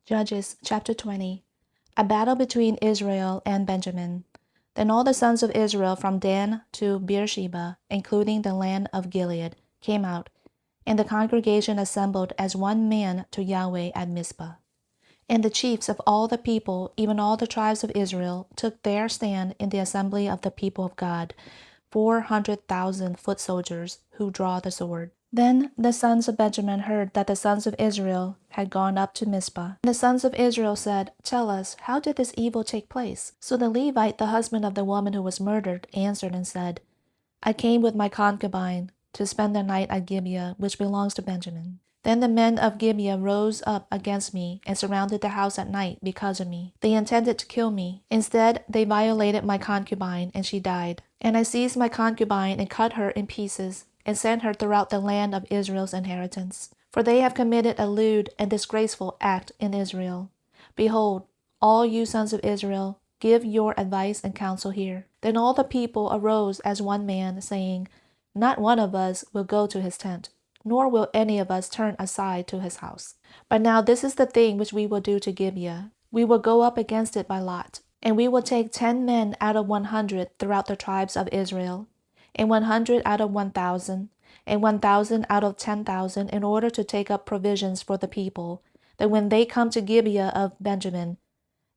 Judges chapter 20. A battle between Israel and Benjamin. Then all the sons of Israel from Dan to Beersheba, including the land of Gilead, came out, and the congregation assembled as one man to Yahweh at Mizpah. And the chiefs of all the people, even all the tribes of Israel, took their stand in the assembly of the people of God, 400,000 foot soldiers who draw the sword. Then the sons of Benjamin heard that the sons of Israel had gone up to Mizpah. And the sons of Israel said, "Tell us, how did this evil take place?" So the Levite, the husband of the woman who was murdered, answered and said, "I came with my concubine to spend the night at Gibeah, which belongs to Benjamin. Then the men of Gibeah rose up against me and surrounded the house at night because of me. They intended to kill me. Instead, they violated my concubine, and she died. And I seized my concubine and cut her in pieces, and sent her throughout the land of Israel's inheritance. For they have committed a lewd and disgraceful act in Israel. Behold, all you sons of Israel, give your advice and counsel here." Then all the people arose as one man, saying, "Not one of us will go to his tent, nor will any of us turn aside to his house. But now this is the thing which we will do to Gibeah. We will go up against it by lot, and we will take 10 men out of 100 throughout the tribes of Israel, and 100 out of 1,000, and 1,000 out of 10,000, in order to take up provisions for the people, that when they come to Gibeah of Benjamin,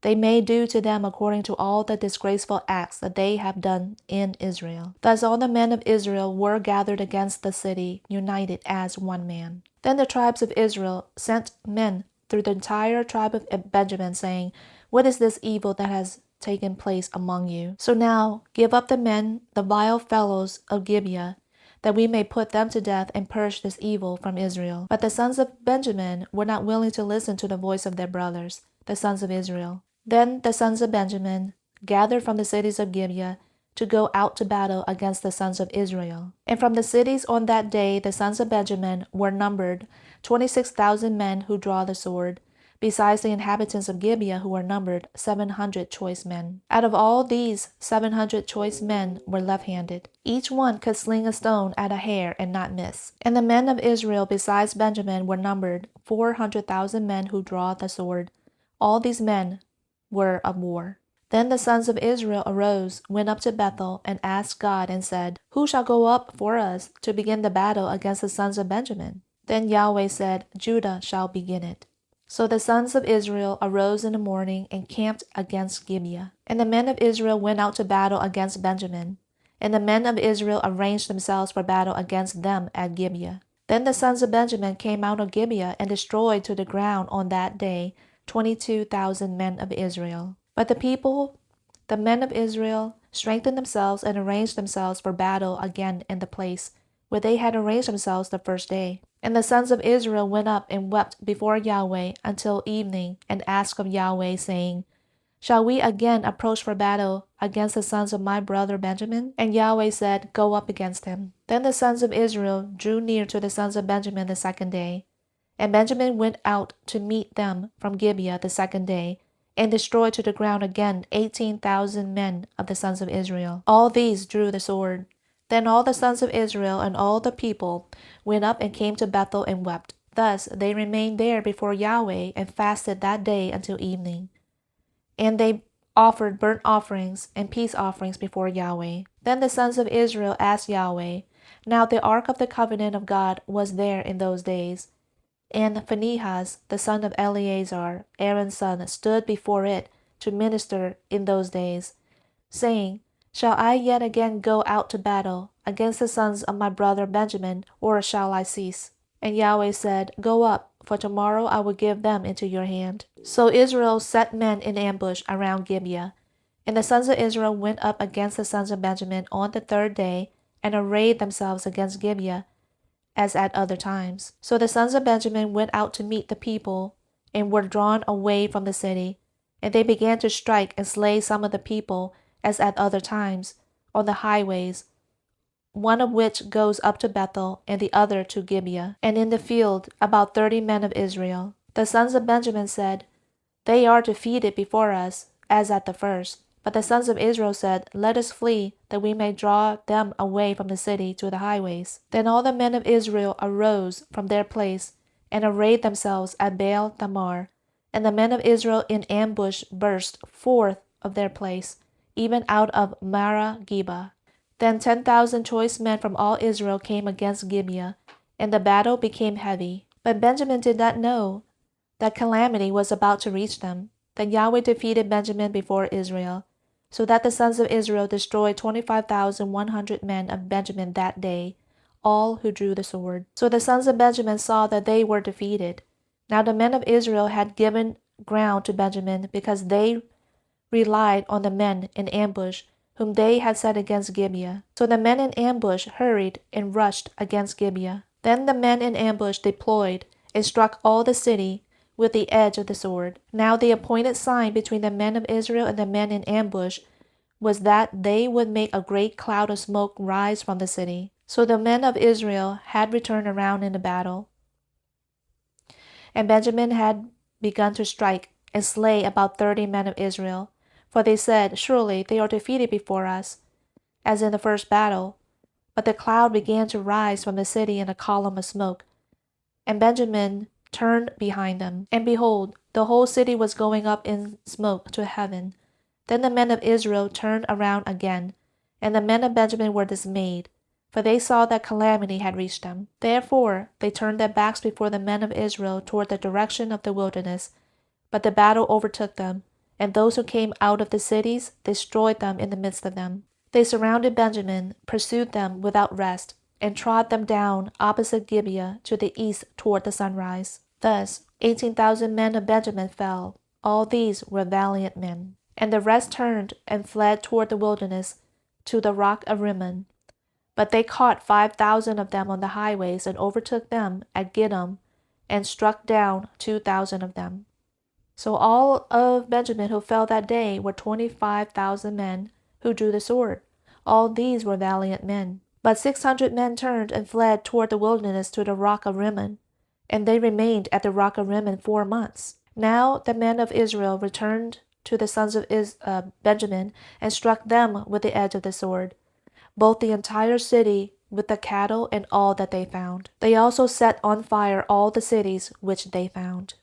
they may do to them according to all the disgraceful acts that they have done in Israel." Thus all the men of Israel were gathered against the city, united as one man. Then the tribes of Israel sent men through the entire tribe of Benjamin, saying, "What is this evil that has taken place among you? So now give up the men, the vile fellows of Gibeah, that we may put them to death and purge this evil from Israel." But the sons of Benjamin were not willing to listen to the voice of their brothers, the sons of Israel. Then the sons of Benjamin gathered from the cities of Gibeah to go out to battle against the sons of Israel. And from the cities on that day the sons of Benjamin were numbered 26,000 men who draw the sword, besides the inhabitants of Gibeah, who were numbered 700 choice men. Out of all these 700 choice men were left-handed. Each one could sling a stone at a hair and not miss. And the men of Israel besides Benjamin were numbered 400,000 men who draw the sword. All these men were of war. Then the sons of Israel arose, went up to Bethel, and asked God, and said, "Who shall go up for us to begin the battle against the sons of Benjamin?" Then Yahweh said, "Judah shall begin it." So the sons of Israel arose in the morning and camped against Gibeah. And the men of Israel went out to battle against Benjamin. And the men of Israel arranged themselves for battle against them at Gibeah. Then the sons of Benjamin came out of Gibeah and destroyed to the ground on that day 22,000 men of Israel. But the people, the men of Israel, strengthened themselves and arranged themselves for battle again in the place where they had arranged themselves the first day. And the sons of Israel went up and wept before Yahweh until evening, and asked of Yahweh, saying, "Shall we again approach for battle against the sons of my brother Benjamin?" And Yahweh said, "Go up against him." Then the sons of Israel drew near to the sons of Benjamin the second day. And Benjamin went out to meet them from Gibeah the second day, and destroyed to the ground again 18,000 men of the sons of Israel. All these drew the sword. Then all the sons of Israel and all the people went up and came to Bethel and wept. Thus they remained there before Yahweh and fasted that day until evening. And they offered burnt offerings and peace offerings before Yahweh. Then the sons of Israel asked Yahweh. Now the ark of the covenant of God was there in those days. And Phinehas, the son of Eleazar, Aaron's son, stood before it to minister in those days, saying, "Shall I yet again go out to battle against the sons of my brother Benjamin, or shall I cease?" And Yahweh said, "Go up, for tomorrow I will give them into your hand." So Israel set men in ambush around Gibeah. And the sons of Israel went up against the sons of Benjamin on the third day, and arrayed themselves against Gibeah, as at other times. So the sons of Benjamin went out to meet the people, and were drawn away from the city. And they began to strike and slay some of the people, as at other times, on the highways, one of which goes up to Bethel, and the other to Gibeah. And in the field about 30 men of Israel. The sons of Benjamin said, "They are defeated before us, as at the first." But the sons of Israel said, "Let us flee, that we may draw them away from the city to the highways." Then all the men of Israel arose from their place, and arrayed themselves at Baal Tamar, And the men of Israel in ambush burst forth of their place, even out of Marah-Gibeah. Then 10,000 choice men from all Israel came against Gibeah, and the battle became heavy. But Benjamin did not know that calamity was about to reach them. Then Yahweh defeated Benjamin before Israel, so that the sons of Israel destroyed 25,100 men of Benjamin that day, all who drew the sword. So the sons of Benjamin saw that they were defeated. Now the men of Israel had given ground to Benjamin, because they relied on the men in ambush, whom they had set against Gibeah. So the men in ambush hurried and rushed against Gibeah. Then the men in ambush deployed and struck all the city with the edge of the sword. Now the appointed sign between the men of Israel and the men in ambush was that they would make a great cloud of smoke rise from the city. So the men of Israel had returned around in the battle. And Benjamin had begun to strike and slay about 30 men of Israel. For they said, Surely they are defeated before us, as in the first battle. But the cloud began to rise from the city in a column of smoke. And Benjamin turned behind them, and behold, the whole city was going up in smoke to heaven. Then the men of Israel turned around again, and the men of Benjamin were dismayed, for they saw that calamity had reached them. Therefore they turned their backs before the men of Israel toward the direction of the wilderness. But the battle overtook them, and those who came out of the cities destroyed them in the midst of them. They surrounded Benjamin, pursued them without rest, and trod them down opposite Gibeah to the east toward the sunrise. Thus 18,000 men of Benjamin fell. All these were valiant men. And the rest turned and fled toward the wilderness to the rock of Rimmon. But they caught 5,000 of them on the highways and overtook them at Gidom and struck down 2,000 of them. So all of Benjamin who fell that day were 25,000 men who drew the sword. All these were valiant men. But 600 men turned and fled toward the wilderness to the rock of Rimmon, and they remained at the rock of Rimmon 4 months. Now the men of Israel returned to the sons of Benjamin and struck them with the edge of the sword, both the entire city with the cattle and all that they found. They also set on fire all the cities which they found.